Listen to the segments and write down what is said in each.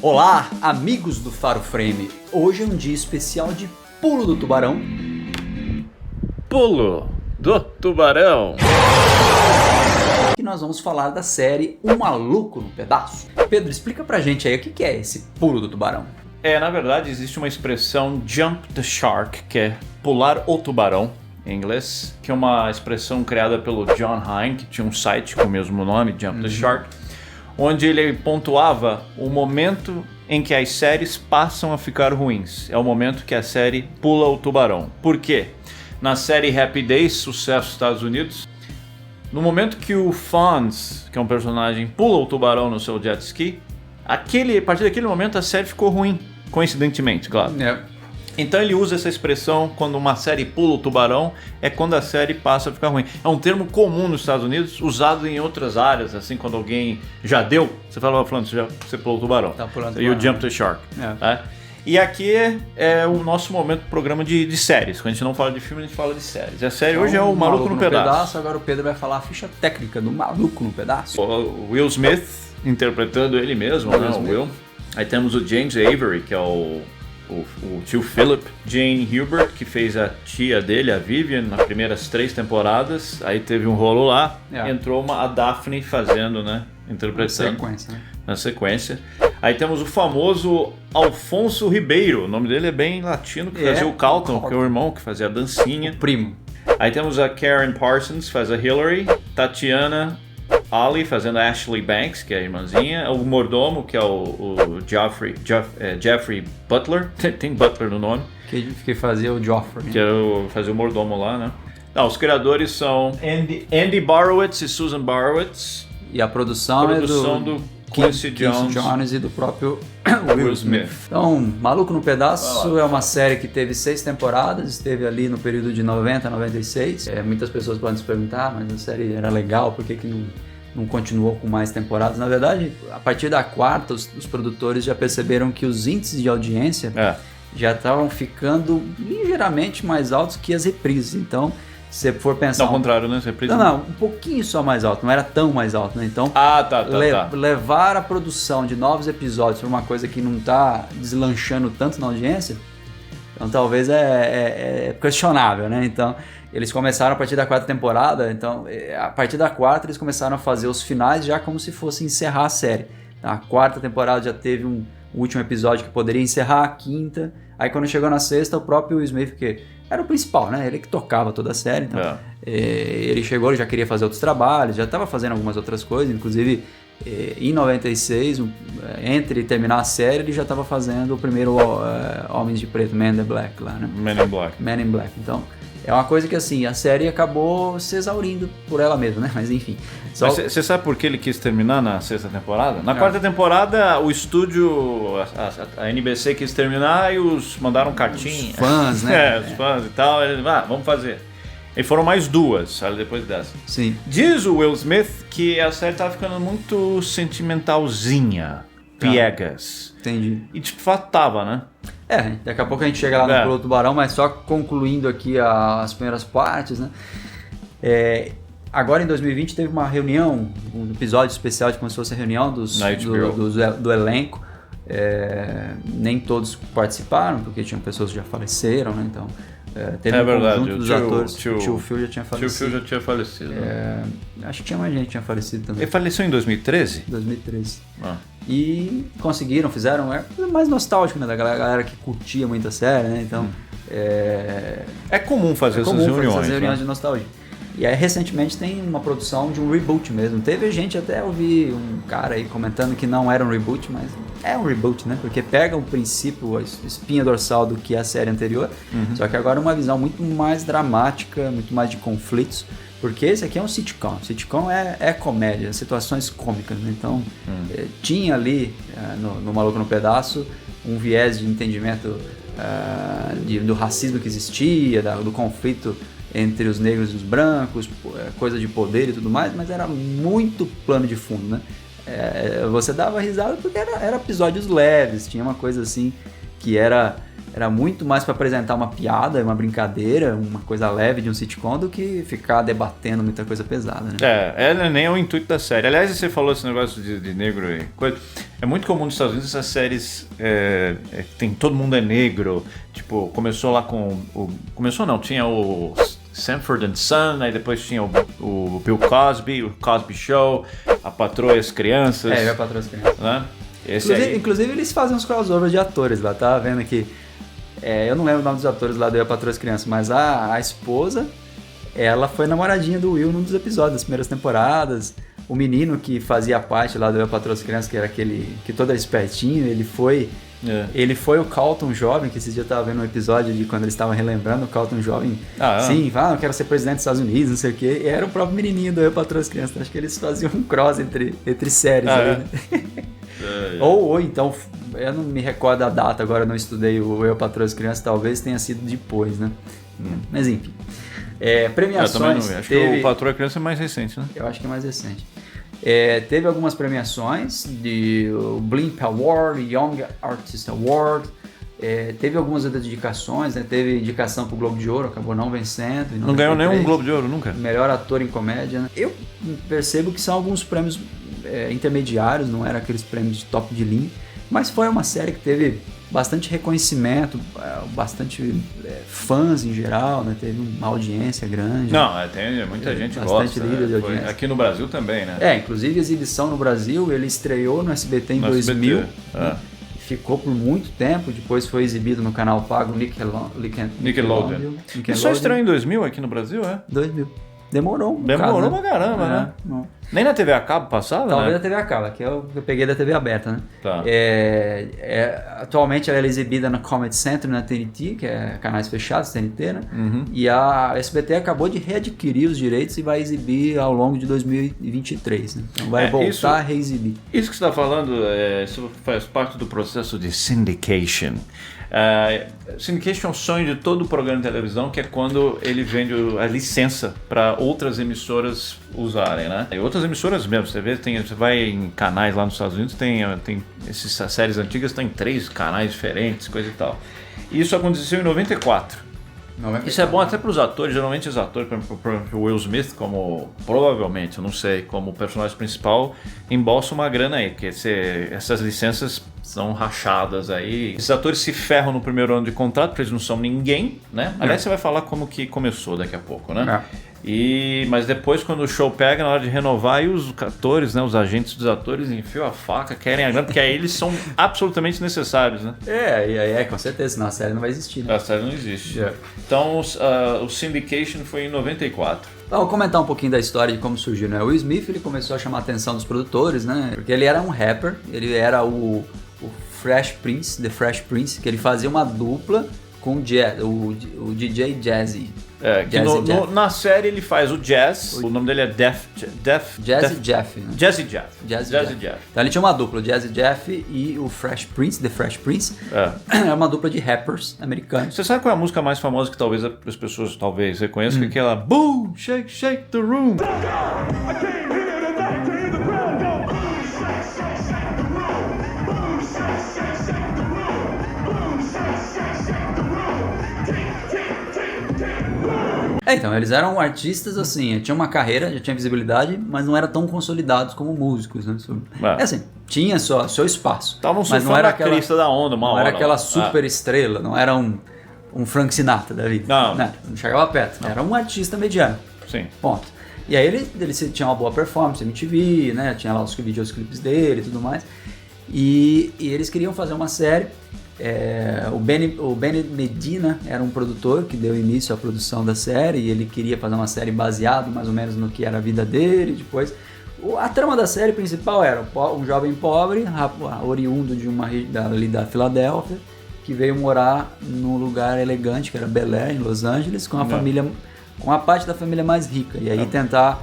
Olá, amigos do Faro Frame. Hoje é um dia especial de Pulo do Tubarão. Pulo do Tubarão. E nós vamos falar da série Um Maluco no Pedaço. Pedro, explica pra gente aí o que é esse Pulo do Tubarão. Na verdade existe uma expressão jump the shark, que é pular o tubarão, em inglês, que é uma expressão criada pelo John Hein, que tinha um site com o mesmo nome, Jump the Shark, onde ele pontuava o momento em que as séries passam a ficar ruins. É o momento que a série pula o tubarão. Por quê? Na série Happy Days, sucesso nos Estados Unidos, no momento que o Fonz, que é um personagem, pula o tubarão no seu jet ski, a partir daquele momento a série ficou ruim, coincidentemente, claro. Então ele usa essa expressão, quando uma série pula o tubarão, é quando a série passa a ficar ruim. É um termo comum nos Estados Unidos, usado em outras áreas, assim, quando alguém já deu, você fala, você pulou o tubarão. Tá pulando e o jump the shark. E aqui é o nosso momento do programa de séries. Quando a gente não fala de filme, a gente fala de séries. A série hoje é o Maluco no Pedaço. Agora o Pedro vai falar a ficha técnica do Maluco no Pedaço. O Will Smith interpretando ele mesmo, né? O Will. Aí temos o James Avery, que é o tio Philip. Jane Hubert, que fez a tia dele, a Vivian, nas primeiras 3 temporadas. Aí teve um rolo lá. Entrou a Daphne fazendo, né? Interpretando. Na sequência. Aí temos o famoso Alfonso Ribeiro. O nome dele é bem latino, que fazia o Carlton, que é o irmão que fazia a dancinha. O primo. Aí temos a Karen Parsons, que faz a Hillary. Tatiana Ali fazendo a Ashley Banks, que é a irmãzinha. O mordomo, que é o Jeffrey Butler. Tem Butler no nome. Que fazia o Joffrey. Que fazia o mordomo lá, né? Não, os criadores são Andy Borowitz e Susan Borowitz. E a produção é do Quincy Jones e do próprio Will Smith. Então, Maluco no Pedaço é uma série que teve 6 temporadas, esteve ali no período de 90 a 96. Muitas pessoas podem se perguntar, mas a série era legal, por que não continuou com mais temporadas? Na verdade, a partir da 4ª, os produtores já perceberam que os índices de audiência já estavam ficando ligeiramente mais altos que as reprises. Então, se você for pensar... Ao contrário, né? Não, um pouquinho só mais alto, não era tão mais alto, né? Então, levar a produção de novos episódios para uma coisa que não está deslanchando tanto na audiência, então talvez é questionável, né? Então, eles começaram a partir da 4ª temporada, então, a partir da 4ª eles começaram a fazer os finais já como se fosse encerrar a série. A 4ª temporada já teve um último episódio que poderia encerrar, a 5ª, aí quando chegou na 6ª, o próprio Will Smith, que era o principal, né? Ele que tocava toda a série, então ele chegou, ele já queria fazer outros trabalhos, já estava fazendo algumas outras coisas, inclusive em 96, entre terminar a série, ele já estava fazendo o primeiro Homens de Preto, Men in Black lá, né? Men in Black, então é uma coisa que assim, a série acabou se exaurindo por ela mesma, né? Mas enfim. Você sabe por que ele quis terminar na 6ª temporada? Na 4ª temporada, o estúdio, a NBC quis terminar e mandaram cartinha. Os fãs, né? Os fãs e tal. Eles, vamos fazer. E foram mais 2, depois dessa. Sim. Diz o Will Smith que a série tava ficando muito sentimentalzinha, piegas. Entendi. E de fato tava, né? Daqui a pouco a gente chega lá no Pulo do Tubarão, mas só concluindo aqui as primeiras partes, né? Agora em 2020 teve uma reunião, um episódio especial de como se fosse a reunião do elenco. Nem todos participaram, porque tinham pessoas que já faleceram, né? Então, teve verdade, conjunto dos atores. O tio Phil já tinha falecido. Tio Phil já tinha falecido. Acho que tinha mais gente que tinha falecido também. Ele faleceu em 2013? 2013. E conseguiram, fizeram. É mais nostálgico, né? Da galera que curtia muito a série, né? Então. É comum fazer essas reuniões de nostalgia. E aí, recentemente, tem uma produção de um reboot mesmo. Teve gente, até eu vi um cara aí comentando que não era um reboot, mas é um reboot, né? Porque pega o princípio, a espinha dorsal do que é a série anterior, só que agora é uma visão muito mais dramática, muito mais de conflitos, porque esse aqui é um sitcom. Sitcom é comédia, situações cômicas, né? Então, tinha ali, no Maluco no Pedaço, um viés de entendimento do racismo que existia, do conflito entre os negros e os brancos, coisa de poder e tudo mais, mas era muito plano de fundo, né? Você dava risada porque era episódios leves, tinha uma coisa assim que era era muito mais para apresentar uma piada, uma brincadeira, uma coisa leve de um sitcom do que ficar debatendo muita coisa pesada, né? Nem é o intuito da série. Aliás, você falou esse negócio de negro e coisa. É muito comum nos Estados Unidos essas séries tem todo mundo é negro. Tipo, começou lá com tinha o Sanford and Son, aí depois tinha o Bill Cosby, o Cosby Show, a Patroa e as Crianças. A Patroa e as Crianças. Né? Inclusive eles fazem uns crossovers de atores lá, tá vendo aqui? Eu não lembro o nome dos atores lá do Eu, a Patroa e as Crianças, mas a esposa, ela foi namoradinha do Will num dos episódios das primeiras temporadas. O menino que fazia parte lá do Eu, a Patroa e as Crianças, que era aquele que todo era espertinho, ele foi o Carlton jovem, que esse dia eu tava vendo um episódio de quando eles estavam relembrando o Carlton jovem. Sim, eu quero ser presidente dos Estados Unidos, não sei o quê. E era o próprio menininho do Eu, a Patroa e as Crianças. Acho que eles faziam um cross entre séries ali, né? Ou então, eu não me recordo a data, agora eu não estudei o Eu, Patroa e as Crianças, talvez tenha sido depois, né? Mas enfim. Premiações. Eu também não vi. Acho que o Patroa e a Criança é mais recente, né? Eu acho que é mais recente. Teve algumas premiações de Blimp Award, Young Artist Award. Teve algumas outras indicações, né? Teve indicação pro Globo de Ouro, acabou não vencendo. Não ganhou nenhum Globo de Ouro nunca? Melhor ator em comédia, né? Eu percebo que são alguns prêmios intermediários, não eram aqueles prêmios de top de linha, mas foi uma série que teve bastante reconhecimento, bastante fãs em geral, né? Teve uma audiência grande. Não, tem muita gente bastante gosta. Líder de audiência. Aqui no Brasil também, né? Inclusive a exibição no Brasil, ele estreou no SBT em 2000. Ficou por muito tempo, depois foi exibido no canal pago Nickelodeon. E só estreou em 2000 aqui no Brasil, 2000. Demorou bocado, pra caramba, né? Não. Nem na TV a cabo passava, Talvez né? na TV a cabo, que eu peguei da TV aberta, né? Tá. Atualmente ela é exibida na Comedy Central, na TNT, que é canais fechados, TNT, né? Uhum. E a SBT acabou de readquirir os direitos e vai exibir ao longo de 2023, né? Então vai voltar a reexibir. Isso que você está falando, isso faz parte do processo de syndication. Syndication é um sonho de todo programa de televisão, que é quando ele vende a licença para outras emissoras usarem, né? E outras emissoras mesmo, você vai em canais lá nos Estados Unidos, tem essas séries antigas, tem 3 canais diferentes, coisa e tal. E isso aconteceu em 94. Isso é bom até para os atores, geralmente os atores, por exemplo, o Will Smith, provavelmente, eu não sei, como personagem principal, embolsa uma grana aí, porque essas licenças são rachadas aí. Esses atores se ferram no primeiro ano de contrato, porque eles não são ninguém, né? Aliás, você vai falar como que começou daqui a pouco, né? Mas depois, quando o show pega, na hora de renovar, e os atores, né, os agentes dos atores enfiam a faca, querem a grana, porque aí eles são absolutamente necessários, né? Com certeza, senão a série não vai existir, né? A série não existe. Então, o syndication foi em 94. Vou comentar um pouquinho da história de como surgiu, né? O Will Smith, ele começou a chamar a atenção dos produtores, né? Porque ele era um rapper, ele era o Fresh Prince, The Fresh Prince, que ele fazia uma dupla com o DJ Jazzy. Na série ele faz o Jazz, o nome dele é Jazzy Jeff. Né? Jazzy Jeff. Então ele tinha uma dupla, o Jazzy Jeff e o Fresh Prince, The Fresh Prince. É uma dupla de rappers americanos. Você sabe qual é a música mais famosa que talvez as pessoas reconheçam? Que é aquela Boom, shake, shake the room. Então, eles eram artistas assim, tinham uma carreira, já tinha visibilidade, mas não eram tão consolidados como músicos, né? Assim, tinha seu espaço. Estavam surfando a crista da onda, não era aquela super estrela, não era um Frank Sinatra da vida. Não chegava perto, era um artista mediano. Sim. Ponto. E aí ele tinha uma boa performance, MTV, né? Tinha lá os videoclipes dele e tudo mais. E eles queriam fazer uma série. O Benny Medina era um produtor que deu início à produção da série e ele queria fazer uma série baseada mais ou menos no que era a vida dele. Depois, a trama da série principal era um jovem pobre, oriundo ali da Filadélfia, que veio morar num lugar elegante que era Bel Air, em Los Angeles, com a parte da família mais rica, e aí tentar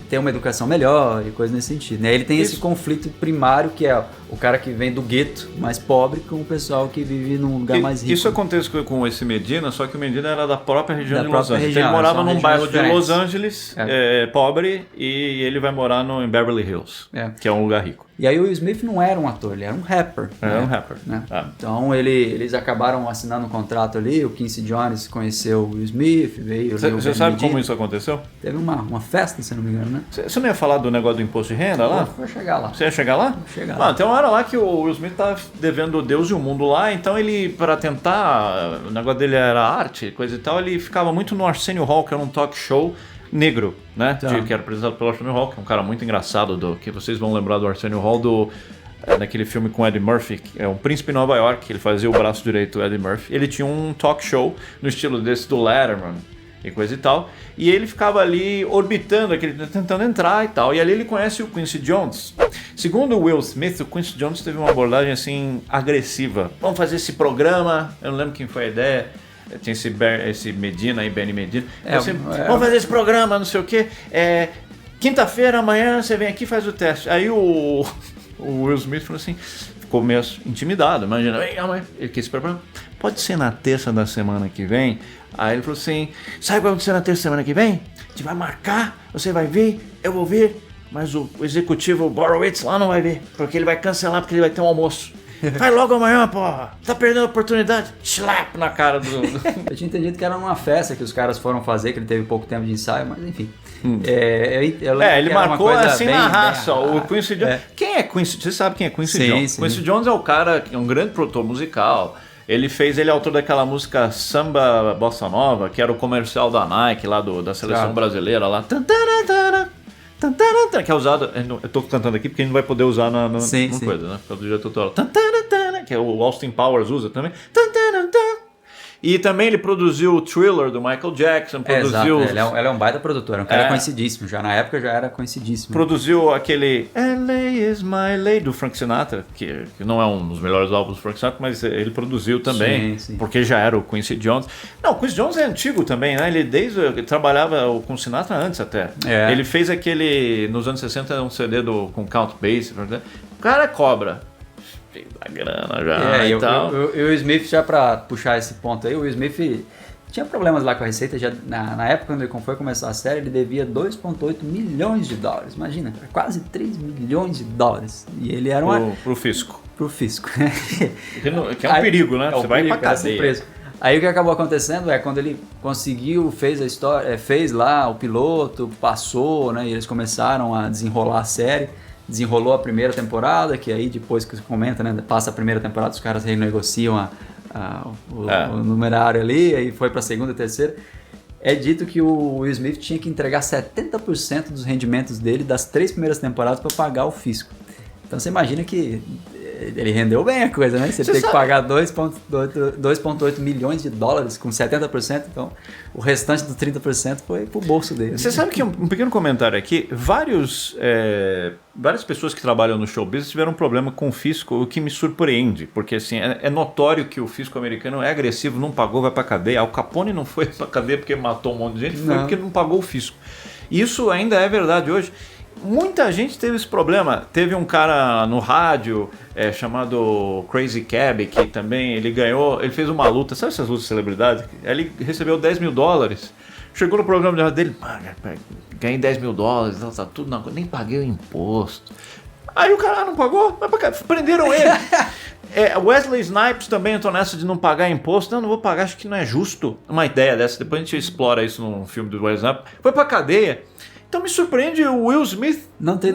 ter uma educação melhor e coisa nesse sentido. E aí ele tem esse conflito primário, que é o cara que vem do gueto mais pobre com o pessoal que vive num lugar mais rico. Isso acontece com esse Medina, só que o Medina era da própria região de Los Angeles. Ele morava num bairro de Los Angeles, pobre, e ele vai morar em Beverly Hills, que é um lugar rico. E aí o Will Smith não era um ator, ele era um rapper. Era um rapper. Né? Então eles acabaram assinando um contrato ali, o Quincy Jones conheceu o Will Smith, veio... Você sabe como isso aconteceu? Teve uma festa, se não me engano, né? Você não ia falar do negócio do imposto de renda lá? Vou chegar lá. Você ia chegar lá? Vou chegar lá. Tem uma hora lá que o Will Smith tá devendo Deus e o mundo lá, então ele, para tentar, o negócio dele era arte, coisa e tal, ele ficava muito no Arsenio Hall, que era um talk show negro, né? Que era apresentado pelo Arsenio Hall, que é um cara muito engraçado, que vocês vão lembrar do Arsenio Hall naquele filme com Eddie Murphy, que é um príncipe em Nova York, que ele fazia o braço direito do Eddie Murphy. Ele tinha um talk show no estilo desse do Letterman e coisa e tal, e ele ficava ali orbitando, tentando entrar e tal, e ali ele conhece o Quincy Jones. Segundo o Will Smith, o Quincy Jones teve uma abordagem assim agressiva. Vamos fazer esse programa, eu não lembro quem foi a ideia. Tinha esse Medina aí, Benny Medina. Vamos fazer esse programa, não sei o quê. Quinta-feira, amanhã, você vem aqui e faz o teste. Aí o Will Smith falou assim, ficou meio intimidado. Imagina, ele quis se preparar. Pode ser na terça da semana que vem? Aí ele falou assim, sabe o que vai acontecer na terça da semana que vem? A gente vai marcar, você vai vir, eu vou vir, mas o executivo Borowitz lá não vai vir, porque ele vai cancelar, porque ele vai ter um almoço. Vai logo amanhã, porra! Tá perdendo a oportunidade. Slap na cara do... Eu tinha entendido que era numa festa que os caras foram fazer, que ele teve pouco tempo de ensaio, mas enfim. Ele marcou assim na raça. O Quincy Jones. Quem é Quincy? Você sabe quem é Quincy Jones? Sim. Quincy Jones é o cara, é um grande produtor musical. Ele é autor daquela música Samba Bossa Nova, que era o comercial da Nike, lá da seleção brasileira lá. Que é usado, eu tô cantando aqui porque a gente não vai poder usar na coisa, né? Pelo direito autoral. Que é o Austin Powers usa também. E também ele produziu o Thriller do Michael Jackson. Produziu... Ele é um baita produtor, é um cara conhecidíssimo. Já na época já era conhecidíssimo. Produziu aquele LA is my lady do Frank Sinatra, que não é um dos melhores álbuns do Frank Sinatra, mas ele produziu também, porque já era o Quincy Jones. Não, o Quincy Jones é antigo também, né? Ele trabalhava com o Sinatra antes até. Ele fez aquele, nos anos 60, um CD com Count Basie. O cara cobra. Da grana já e tal. O Will Smith, já pra puxar esse ponto aí, o Will Smith tinha problemas lá com a Receita. Já na época, quando ele foi começar a série, ele devia 2,8 milhões de dólares. Imagina, quase 3 milhões de dólares. E ele era pro fisco. Pro fisco. Que é um perigo, né? Você vai pra cadeia. Preso. Aí o que acabou acontecendo quando ele conseguiu, fez a história, fez lá o piloto, passou, né? E eles começaram a desenrolar a série. Desenrolou a primeira temporada, que aí depois que você comenta, né, passa a primeira temporada, os caras renegociam o numerário ali, aí foi para a segunda e terceira. É dito que o Will Smith tinha que entregar 70% dos rendimentos dele das 3 primeiras temporadas para pagar o fisco. Então você imagina que ele rendeu bem a coisa, né? Você tem que pagar 2,8 milhões de dólares com 70%, então o restante dos 30% foi pro bolso dele. Você sabe que um pequeno comentário aqui, várias pessoas que trabalham no show business tiveram um problema com o fisco, o que me surpreende, porque assim, é notório que o fisco americano é agressivo, não pagou, vai pra cadeia. Al Capone não foi pra cadeia porque matou um monte de gente, foi porque não pagou o fisco. Isso ainda é verdade hoje. Muita gente teve esse problema. Teve um cara no rádio chamado Crazy Cab, que também ele fez uma luta, sabe essas lutas de celebridade? Ele recebeu 10 mil dólares. Chegou no programa de rádio dele, ganhei 10 mil dólares, tá tudo na coisa, nem paguei o imposto. Aí o cara não pagou, prenderam ele. Wesley Snipes também entrou nessa de não pagar imposto. Não vou pagar, acho que não é justo. Uma ideia dessa, depois a gente explora isso num filme do Wesley Snipes. Foi pra cadeia. Então me surpreende o Will Smith não ter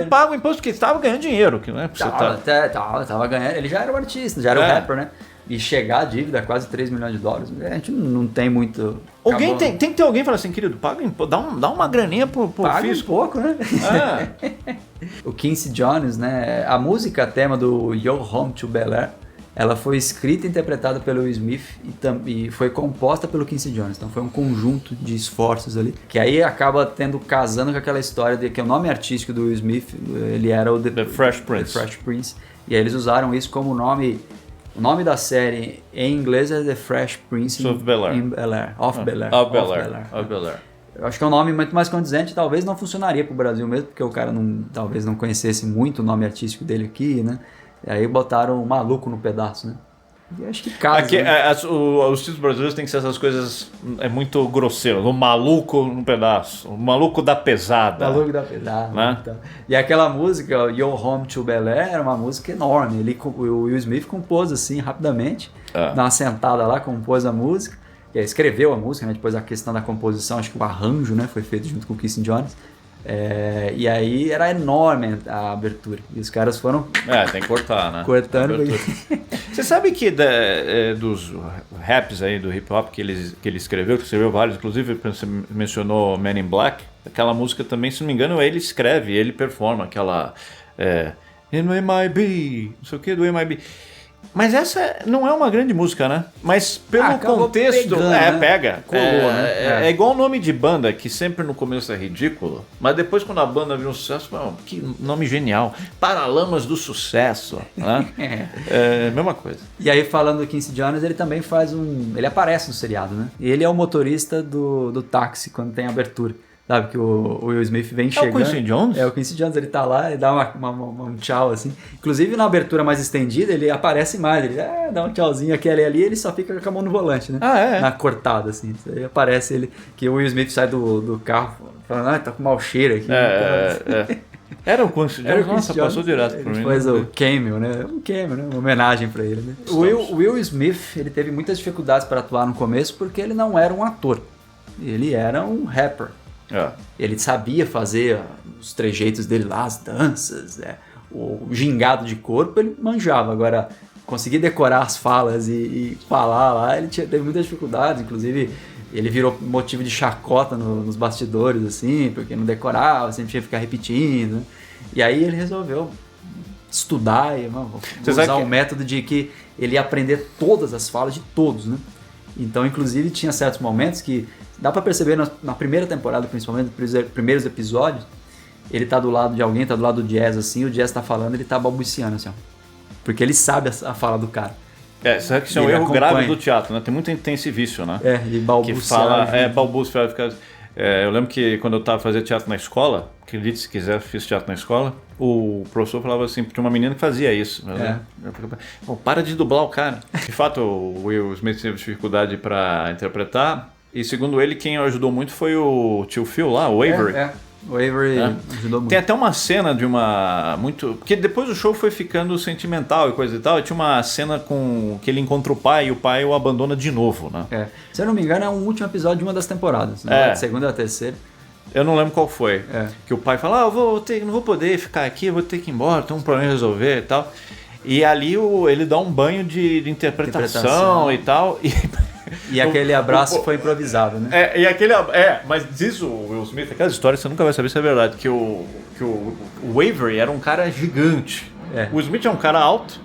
pago o imposto, porque estava ganhando dinheiro. Que não é tava ganhando, ele já era um artista, já era um rapper, né? E chegar a dívida, quase 3 milhões de dólares, a gente não tem muito... Tem que ter alguém que fala assim, querido, paga imposto, dá uma graninha pro fisco. Um pouco, né? O Quincy Jones, né? A música tema do Yo Home to Bel-Air, ela foi escrita e interpretada pelo Will Smith e foi composta pelo Quincy Jones. Então foi um conjunto de esforços ali, que aí acaba casando com aquela história de que o nome artístico do Will Smith, ele era o The Fresh Prince. The Fresh Prince. E aí eles usaram isso como nome. O nome da série em inglês é The Fresh Prince of Bel-Air. Of Bel-Air. Eu acho que é um nome muito mais condizente, talvez não funcionaria pro Brasil mesmo, porque o cara talvez não conhecesse muito o nome artístico dele aqui, né? E aí botaram o maluco no pedaço, né? E acho que casa. Aqui, né? Os títulos brasileiros tem que ser essas coisas muito grosseiras. O maluco num pedaço. O maluco da pesada. O maluco da pesada. Né? Então. E aquela música, Yo Home to Bel-Air, era uma música enorme. O Will Smith compôs assim rapidamente. Dá uma sentada lá, compôs a música. Escreveu a música, né? Depois a questão da composição, acho que o arranjo, né, foi feito junto com o Quincy Jones. E aí era enorme a abertura. E os caras foram... tem que cortar, né? Cortando. Você sabe que dos raps aí, do hip hop que ele escreveu vários, inclusive você mencionou Men in Black, aquela música também, se não me engano, ele escreve, ele performa aquela... In MIB, não sei o que, do MIB. Mas essa não é uma grande música, né? Mas pelo contexto... Pegando, né? Pega. Colou, né? É igual o nome de banda, que sempre no começo é ridículo, mas depois quando a banda vira um sucesso, que nome genial. Paralamas do Sucesso. Né? Mesma coisa. E aí, falando do Quincy Jones, ele também faz ele aparece no seriado, né? Ele é o motorista do táxi quando tem abertura. Sabe, que o Will Smith vem chegando. É o Quincy Jones? É o Quincy Jones, ele tá lá e dá um tchau, assim. Inclusive, na abertura mais estendida, ele aparece mais. Ele dá um tchauzinho aqui ali, ele só fica com a mão no volante, né? Na cortada, assim. Aí aparece ele, que o Will Smith sai do carro falando, tá com mau cheiro aqui. Era o Quincy Jones? Nossa, passou direto por mim. Depois o cameo, né? Um cameo, né? Uma homenagem pra ele, né? O Will Smith, ele teve muitas dificuldades para atuar no começo, porque ele não era um ator. Ele era um rapper. Ele sabia fazer os trejeitos dele lá, as danças, o gingado de corpo, ele manjava. Agora, conseguir decorar as falas e falar lá, ele teve muitas dificuldades. Inclusive, ele virou motivo de chacota nos bastidores, assim, porque não decorava, sempre tinha que ficar repetindo. Né? E aí ele resolveu estudar e usar um método de que ele ia aprender todas as falas de todos, né? Então, inclusive, tinha certos momentos que dá pra perceber na primeira temporada, principalmente nos primeiros episódios, ele tá do lado de alguém, tá do lado do Jazz, assim, o Jazz tá falando, ele tá balbuciando, assim, ó. Porque ele sabe a fala do cara. Sabe que isso é um erro grave do teatro, né? Tem esse vício, né? Ele balbuciar. Que fala, balbucia, fica... eu lembro que quando eu tava fazendo teatro na escola, acredite se quiser, fiz teatro na escola, o professor falava assim, tinha uma menina que fazia isso. Para de dublar o cara. De fato, o Will Smith teve dificuldade para interpretar, e segundo ele, quem ajudou muito foi o tio Phil lá, o Avery. O Avery ajudou muito. Tem até uma cena de porque depois o show foi ficando sentimental e coisa e tal, e tinha uma cena que ele encontra o pai e o pai o abandona de novo, né? Se eu não me engano, é um último episódio de uma das temporadas. A segunda ou a terceira. Eu não lembro qual foi. Que o pai fala, não vou poder ficar aqui, eu vou ter que ir embora, tem um problema a resolver e tal. E ali ele dá um banho de interpretação e tal. E aquele abraço foi improvisado, né? Mas diz o Will Smith, aquelas histórias você nunca vai saber se é verdade, que o Avery era um cara gigante. O Will Smith é um cara alto,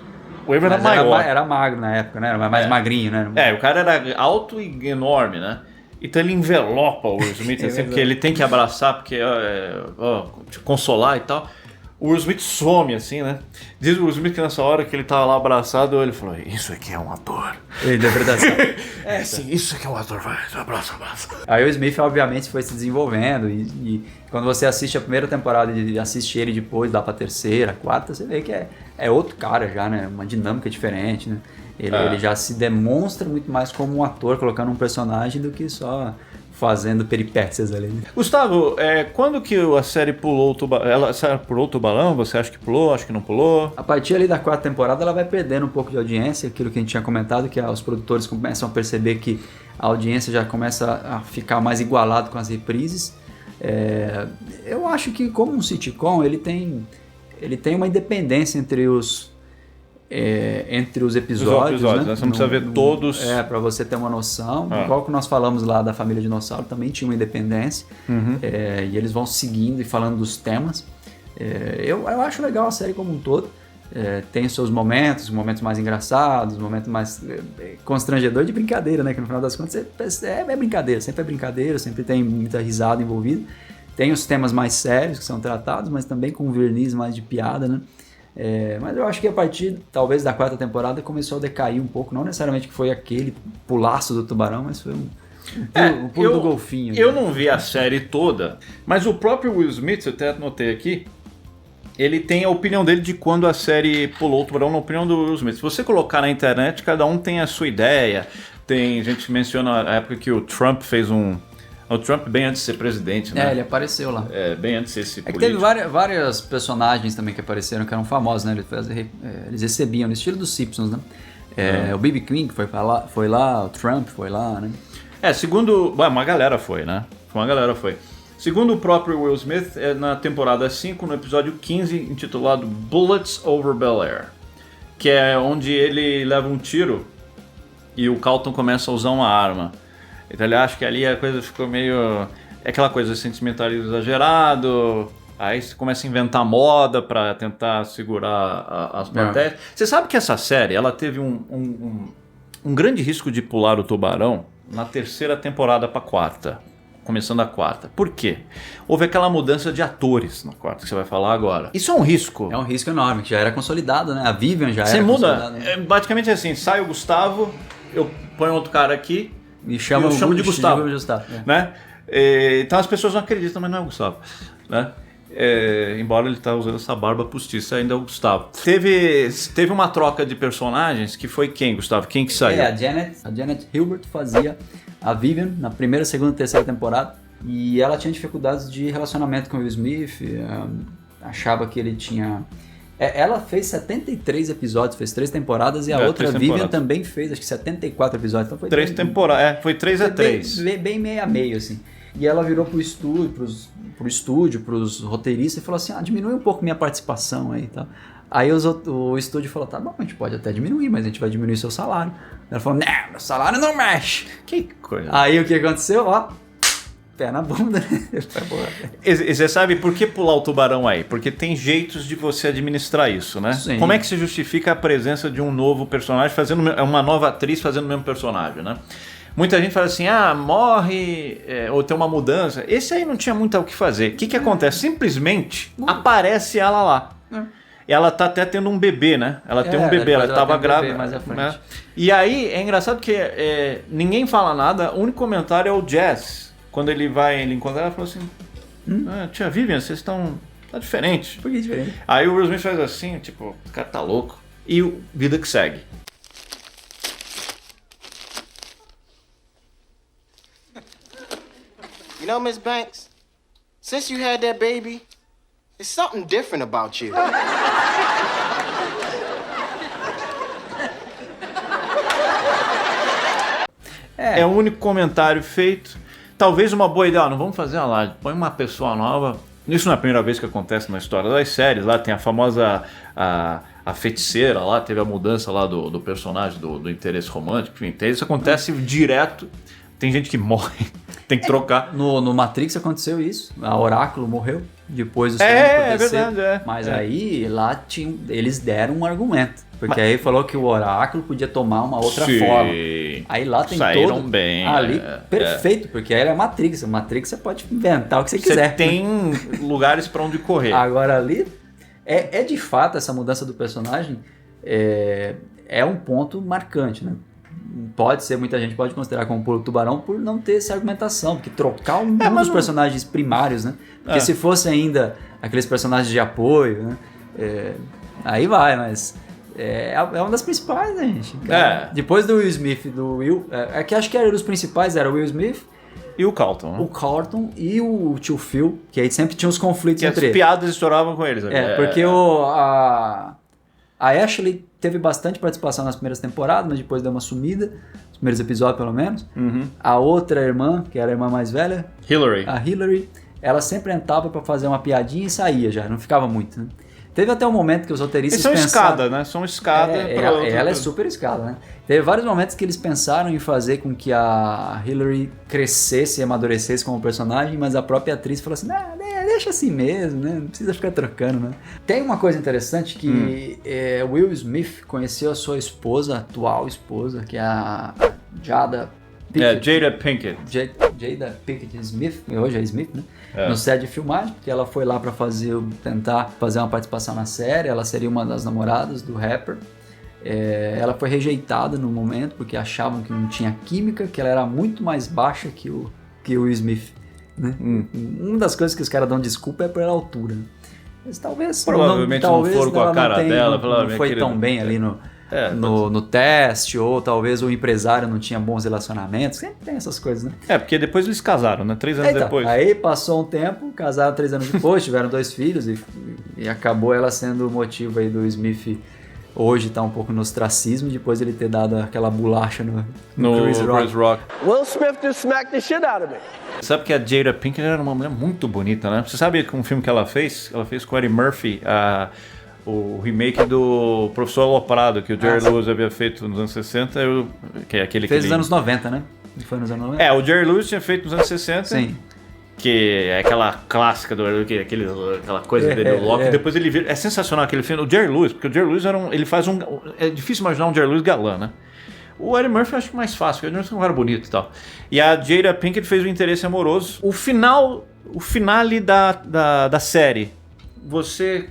o Avery era maior. Era magro na época, né? Era mais magrinho, né? O cara era alto e enorme, né? Então ele envelopa o Will Smith, assim, porque ele tem que abraçar, porque te consolar e tal. O Will Smith some, assim, né? Diz o Will Smith que nessa hora que ele tava lá abraçado, ele falou, isso aqui é um ator. Interpretação. Sim, isso aqui é um ator, vai, abraça. Aí o Smith, obviamente, foi se desenvolvendo e quando você assiste a primeira temporada e assiste ele depois, dá pra terceira, quarta, você vê que é outro cara já, né? Uma dinâmica diferente, né? Ele já se demonstra muito mais como um ator, colocando um personagem do que só fazendo peripécias ali. Gustavo, quando que a série pulou o tubarão? Ela pulou o tubarão? Você acha que pulou? Acho que não pulou? A partir ali da quarta temporada ela vai perdendo um pouco de audiência, aquilo que a gente tinha comentado, que os produtores começam a perceber que a audiência já começa a ficar mais igualado com as reprises. Eu acho que como um sitcom ele tem uma independência entre os episódios, né? Você não precisa ver todos. Para você ter uma noção. Igual que nós falamos lá da Família Dinossauro, também tinha uma independência. E eles vão seguindo e falando dos temas. Eu acho legal a série como um todo. Tem os seus momentos mais engraçados, momentos mais constrangedores de brincadeira, né? Que no final das contas é brincadeira, sempre tem muita risada envolvida. Tem os temas mais sérios que são tratados, mas também com um verniz mais de piada, né? Mas eu acho que a partir, talvez, da quarta temporada começou a decair um pouco. Não necessariamente que foi aquele pulaço do tubarão, mas foi um pulo do golfinho. Eu não vi a série toda, mas o próprio Will Smith, eu até anotei aqui, ele tem a opinião dele de quando a série pulou o tubarão, na opinião do Will Smith. Se você colocar na internet, cada um tem a sua ideia. Tem gente que menciona a época que o Trump fez o Trump bem antes de ser presidente, né? Ele apareceu lá. Bem antes de ser esse político. Que teve vários personagens também que apareceram, que eram famosos, né? Eles recebiam, no estilo dos Simpsons, né? O B.B. King foi lá, o Trump foi lá, né? Segundo... uma galera foi, né? Segundo o próprio Will Smith, na temporada 5, no episódio 15, intitulado Bullets Over Bel Air, que é onde ele leva um tiro e o Carlton começa a usar uma arma. Então ele acha que ali a coisa ficou meio... É aquela coisa, sentimentalismo exagerado, aí você começa a inventar moda pra tentar segurar as plateias. Você sabe que essa série, ela teve um grande risco de pular o tubarão na terceira temporada pra quarta. Começando a quarta. Por quê? Houve aquela mudança de atores na quarta, que você vai falar agora. Isso é um risco. É um risco enorme, que já era consolidado, né? A Vivian já era consolidada. Você muda, basicamente é assim, sai o Gustavo, eu ponho outro cara aqui, e chamo de Gustavo. Né? Então as pessoas não acreditam, mas não é o Gustavo. Né? Embora ele tá usando essa barba postiça, ainda é o Gustavo. Teve uma troca de personagens que foi quem, Gustavo? Quem que saiu? A Janet Hilbert fazia a Vivian na primeira, segunda e terceira temporada, e ela tinha dificuldades de relacionamento com o Will Smith, achava que ele tinha... Ela fez 73 episódios, fez 3 temporadas, e a outra, Vivian, também fez, acho que 74 episódios. Então foi 3 temporadas, foi 3-3. Bem meio a meio, assim. E ela virou pro estúdio, pros roteiristas, e falou assim, diminui um pouco minha participação aí e tal. Aí o estúdio falou, tá bom, a gente pode até diminuir, mas a gente vai diminuir seu salário. Ela falou, não, meu salário não mexe. Que coisa. Aí o que aconteceu? Pé na bunda. E você sabe por que pular o tubarão aí? Porque tem jeitos de você administrar isso, né? Sim. Como é que se justifica a presença de um novo personagem, uma nova atriz fazendo o mesmo personagem, né? Muita gente fala assim, morre, ou tem uma mudança. Esse aí não tinha muito o que fazer. O que acontece? Simplesmente aparece ela lá. Ela tá até tendo um bebê, né? Ela tem um bebê, ela tava grávida. Mais à frente. Né? E aí, é engraçado que ninguém fala nada, o único comentário é o Jazz. Quando ele encontra ela, falou assim, tia Vivian, vocês estão... tá diferente. Por que diferente? Aí o Will Smith faz assim, tipo, o cara tá louco. E vida que segue. You know, Miss Banks, since you had that baby, there's something different about you. É o único comentário feito. Talvez uma boa ideia, não vamos fazer uma live, põe uma pessoa nova. Isso não é a primeira vez que acontece na história das séries. Lá tem a famosa a feiticeira, lá teve a mudança lá do personagem, do interesse romântico. Enfim, isso acontece direto. Tem gente que morre, tem que trocar. No Matrix aconteceu isso. A Oráculo morreu depois do segundo verdade. Mas aí lá eles deram um argumento. Porque aí falou que o Oráculo podia tomar uma outra forma. Aí lá tem saíram bem. Ali, perfeito, porque aí é Matrix. Matrix você pode inventar o que você quiser. Você tem lugares para onde correr. Agora ali, de fato, essa mudança do personagem é um ponto marcante, né? Muita gente pode considerar como pulo do tubarão por não ter essa argumentação, porque trocar um dos personagens primários, né? Porque se fosse ainda aqueles personagens de apoio, né? Aí vai, mas é uma das principais, né, gente? Depois do Will Smith, do Will, que acho que eram os principais, era o Will Smith e o Carlton, né? O Carlton e o tio Phil, que aí sempre tinha uns conflitos entre eles. As piadas estouravam com eles. Porque a Ashley teve bastante participação nas primeiras temporadas, mas depois deu uma sumida, nos primeiros episódios pelo menos. A outra irmã, que era a irmã mais velha, a Hillary, ela sempre entrava pra fazer uma piadinha e saía já, não ficava muito, né? Teve até um momento que os roteiristas pensaram... São escada, né? Ela é super escada, né? Teve vários momentos que eles pensaram em fazer com que a Hillary crescesse e amadurecesse como personagem, mas a própria atriz falou assim, deixa assim mesmo, né? Não precisa ficar trocando, né? Tem uma coisa interessante que Will Smith conheceu a sua atual esposa, que é a Jada Pinkett. Jada Pinkett Smith, hoje é Smith, né? No set de filmagem, porque ela foi lá pra tentar fazer uma participação na série, ela seria uma das namoradas do rapper. Ela foi rejeitada no momento, porque achavam que não tinha química, que ela era muito mais baixa que o Will Smith, né? Uma das coisas que os caras dão desculpa é pela altura, né? Mas talvez... Provavelmente não foram com a cara dela. Não foi tão bem ali no teste, ou talvez o empresário não tinha bons relacionamentos. Sempre tem essas coisas, né? Porque depois eles casaram, né? 3 anos depois. Aí passou um tempo, casaram 3 anos depois, tiveram 2 filhos e acabou ela sendo o motivo aí do Smith hoje tá um pouco no ostracismo, depois ele ter dado aquela bolacha no Chris Rock. Will Smith just smacked the shit out of me. Sabe que a Jada Pinkett era uma mulher muito bonita, né? Você sabe que um filme que ela fez? Ela fez com o Eddie Murphy, o remake do Professor Aloprado, que o Jerry Lewis havia feito nos anos 60, que é aquele fez nos anos 90, né? Foi nos anos 90? O Jerry Lewis tinha feito nos anos 60. Sim. Que é aquela clássica aquela coisa dele, o Loki. Depois ele vira. É sensacional aquele filme. O Jerry Lewis, porque o Jerry Lewis ele faz é difícil imaginar um Jerry Lewis galã, né? O Eddie Murphy eu acho mais fácil, porque o Eddie Murphy é um cara bonito e tal. E a Jada Pinkett fez o Interesse Amoroso. O finale da série, você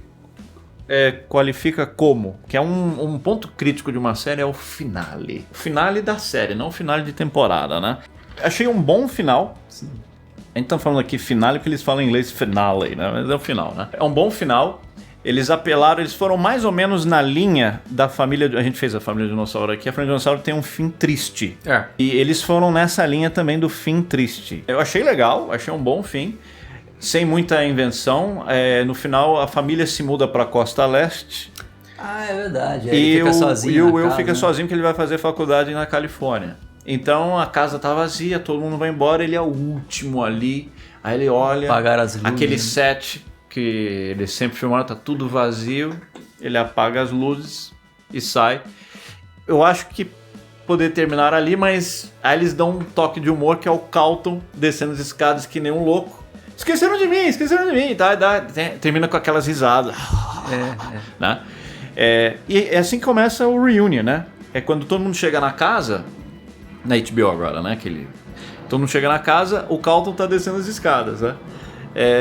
qualifica como? Que é um ponto crítico de uma série, é o finale. O finale da série, não o finale de temporada, né? Achei um bom final. Sim. A gente tá falando aqui finale porque eles falam em inglês finale, né? Mas é o final, né? É um bom final. Eles foram mais ou menos na linha da família... A gente fez a Família Dinossauro aqui. A Família Dinossauro tem um fim triste. E eles foram nessa linha também do fim triste. Eu achei legal, achei um bom fim. Sem muita invenção. No final, a família se muda pra Costa Leste. É verdade. Ele fica sozinho. E o Will fica sozinho porque ele vai fazer faculdade na Califórnia. Então a casa tá vazia, todo mundo vai embora, ele é o último ali. Aí ele olha, apagar as luzes, aquele set que eles sempre filmaram, tá tudo vazio. Ele apaga as luzes e sai. Eu acho que poder terminar ali, mas aí eles dão um toque de humor que é o Carlton descendo as escadas que nem um louco. Esqueceram de mim, tá? Termina com aquelas risadas. Né? E é assim que começa o reunion, né? É quando todo mundo chega na casa... Na HBO agora, né? Todo mundo chega na casa, o Carlton tá descendo as escadas, né?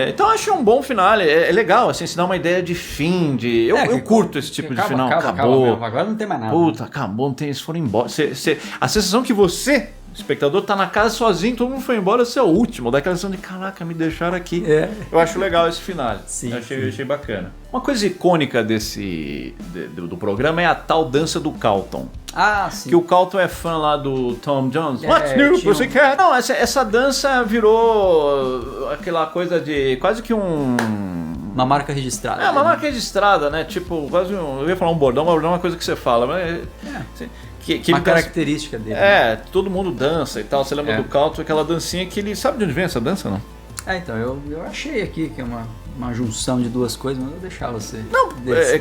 Então eu achei um bom final, é legal, assim, se dá uma ideia de fim, eu curto esse tipo de final. Acabou. Agora não tem mais nada. Puta, acabou, não tem, eles foram embora. A sensação que você, espectador, tá na casa sozinho, todo mundo foi embora, você é o último, dá aquela sensação de, caraca, me deixaram aqui. Eu acho legal esse final, sim, achei bacana. Uma coisa icônica do programa é a tal dança do Carlton. Sim. Que o Carlton é fã lá do Tom Jones. What's new, Pussycat? Não, essa dança virou aquela coisa de quase que uma marca registrada. Uma marca registrada, né? Tipo, quase eu ia falar um bordão, mas bordão é uma coisa que você fala, mas... uma característica dele. Todo mundo dança e tal. Você lembra do Carlton, aquela dancinha que ele... Sabe de onde vem essa dança, não? Então, eu achei aqui que é uma junção de duas coisas, mas eu vou deixar você. Não,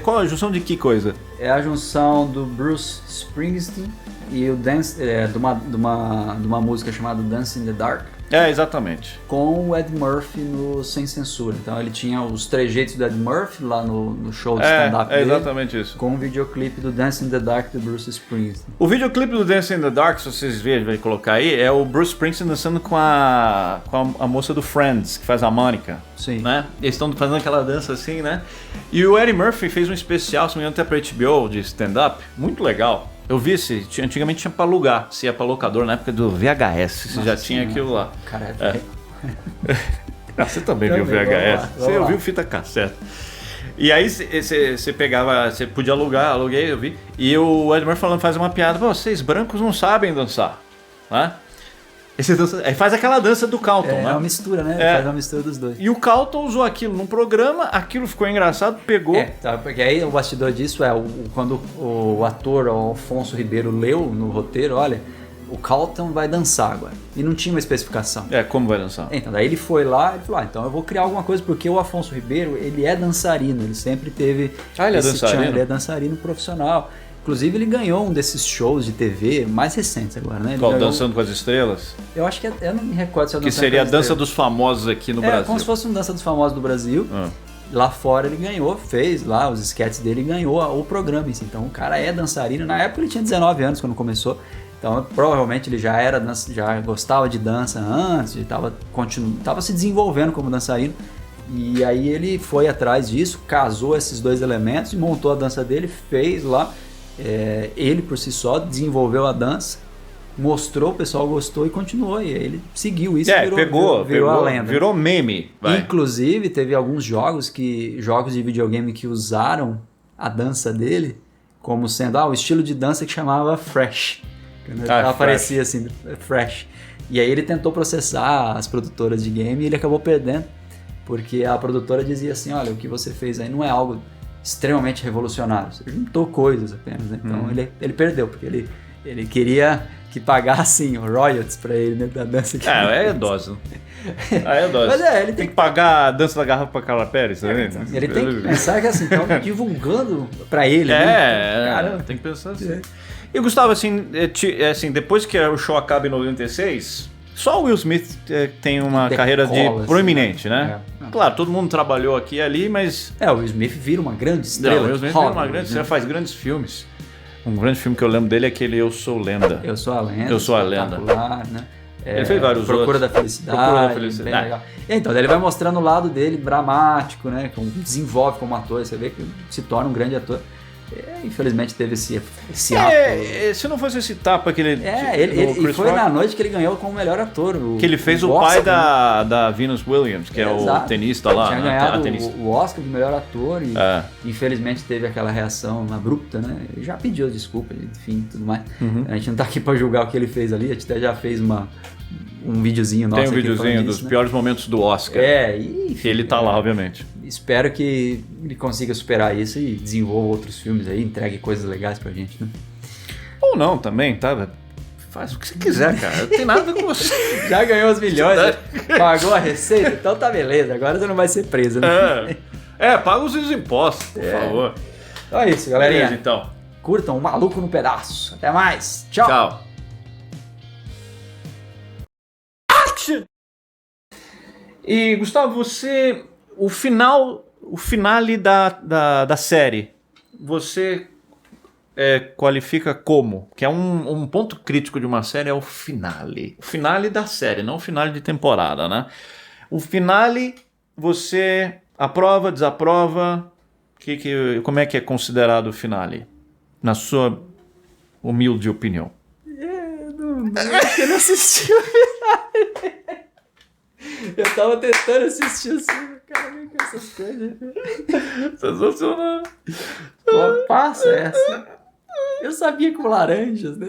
qual a junção de que coisa? É a junção do Bruce Springsteen e o dance de uma música chamada Dance in the Dark. Exatamente. Com o Ed Murphy no Sem Censura. Então ele tinha os trejeitos do Ed Murphy lá no show de stand-up dele. Exatamente isso. Com o videoclipe do Dance in the Dark do Bruce Springsteen. O videoclipe do Dance in the Dark, se vocês verem, vai colocar aí, é o Bruce Springsteen dançando com a moça do Friends, que faz a Mônica. Sim. Né? Eles estão fazendo aquela dança assim, né? E o Eddie Murphy fez um especial, se não me engano, até pra HBO, de stand-up. Muito legal. Eu vi antigamente tinha pra alugar, se ia pra locador, na época do VHS, você já tinha aquilo lá. Cara, você também viu VHS, você ouviu fita cassete. E aí você pegava, você podia alugar, aluguei, eu vi. E o Ed Murphy faz uma piada, vocês brancos não sabem dançar, né? Aí faz aquela dança do Carlton, né? É uma mistura, né? Faz uma mistura dos dois. E o Carlton usou aquilo num programa, aquilo ficou engraçado, pegou... Porque aí o bastidor disso quando o ator Alfonso Ribeiro leu no roteiro, olha, o Carlton vai dançar agora. E não tinha uma especificação. Como vai dançar? Então, daí ele foi lá e falou, então eu vou criar alguma coisa, porque o Afonso Ribeiro, ele é dançarino, ele sempre teve... ele é dançarino? Ele é dançarino profissional. Inclusive ele ganhou um desses shows de TV mais recentes agora, né? Qual, Dançando com as Estrelas? Eu acho que eu não me recordo se é o que seria a Dança dos Famosos aqui no Brasil. Como se fosse um Dança dos Famosos do Brasil. Lá fora ele ganhou, fez lá os sketches dele e ganhou o programa. Então o cara é dançarino. Na época ele tinha 19 anos quando começou. Então provavelmente ele já gostava de dança antes, estava se desenvolvendo como dançarino. E aí ele foi atrás disso, casou esses dois elementos e montou a dança dele, fez lá. Ele por si só desenvolveu a dança mostrou, o pessoal gostou e continuou. E aí ele seguiu isso e virou a lenda. Virou meme. Vai. Inclusive, teve alguns jogos de videogame que usaram a dança dele como sendo o estilo de dança que chamava Fresh. Ela aparecia assim, Fresh. E aí ele tentou processar as produtoras de game e ele acabou perdendo, porque a produtora dizia assim, olha, o que você fez aí não é algo extremamente revolucionário, você juntou coisas apenas, né? Então ele perdeu, porque ele queria que pagassem royalties pra ele, né, da dança que é dose. É dose. Mas ele tem que pagar a dança da garrafa pra Carla Pérez, tá vendo? Ele tem que pensar que assim, estão divulgando pra ele, né? Cara, tem que pensar assim. E Gustavo, assim, depois que o show acaba em 96, só o Will Smith tem uma carreira proeminente, né? Claro, todo mundo trabalhou aqui e ali, mas... o Will Smith vira uma grande estrela. O Will Smith vira uma grande estrela, faz grandes filmes. Um grande filme que eu lembro dele é aquele Eu Sou Lenda. Eu Sou a Lenda. Eu Sou a Lenda. Né? Ele fez vários Procura outros. Da Felicidade. Bem legal. Então, ele vai mostrando o lado dele dramático, né? Que desenvolve como ator. Você vê que se torna um grande ator. Infelizmente teve esse ato. Se não fosse esse tapa que ele... E foi na noite que ele ganhou como melhor ator. Que ele fez o pai da Venus Williams, que é o tenista lá. Tinha ganhado o Oscar de melhor ator e infelizmente teve aquela reação abrupta, né? Ele já pediu desculpa, enfim, tudo mais. A gente não tá aqui pra julgar o que ele fez ali, a gente até já fez um videozinho nosso. Tem um videozinho dos piores momentos do Oscar. Enfim, ele tá lá, obviamente. Espero que ele consiga superar isso e desenvolva outros filmes aí, entregue coisas legais pra gente, né? Ou não também, tá? Faz o que você quiser, cara. Não tem nada a ver com você. Já ganhou os milhões, né? Pagou a receita, então tá beleza. Agora você não vai ser preso, né? Paga os impostos, por favor. Então é isso, galerinha. Beleza, então. Curtam o Maluco no Pedaço. Até mais. Tchau. Tchau. E, Gustavo, você... O finale da série, você qualifica como? Que é um ponto crítico de uma série, é o finale. O finale da série, não o finale de temporada, né? O finale, você aprova, desaprova? Como é que é considerado o finale? Na sua humilde opinião. Eu não assisti o finale. Eu tava tentando assistir assim, cara, nem com essas coisas. Sensacional. Qual passa essa? Eu sabia com laranjas, né?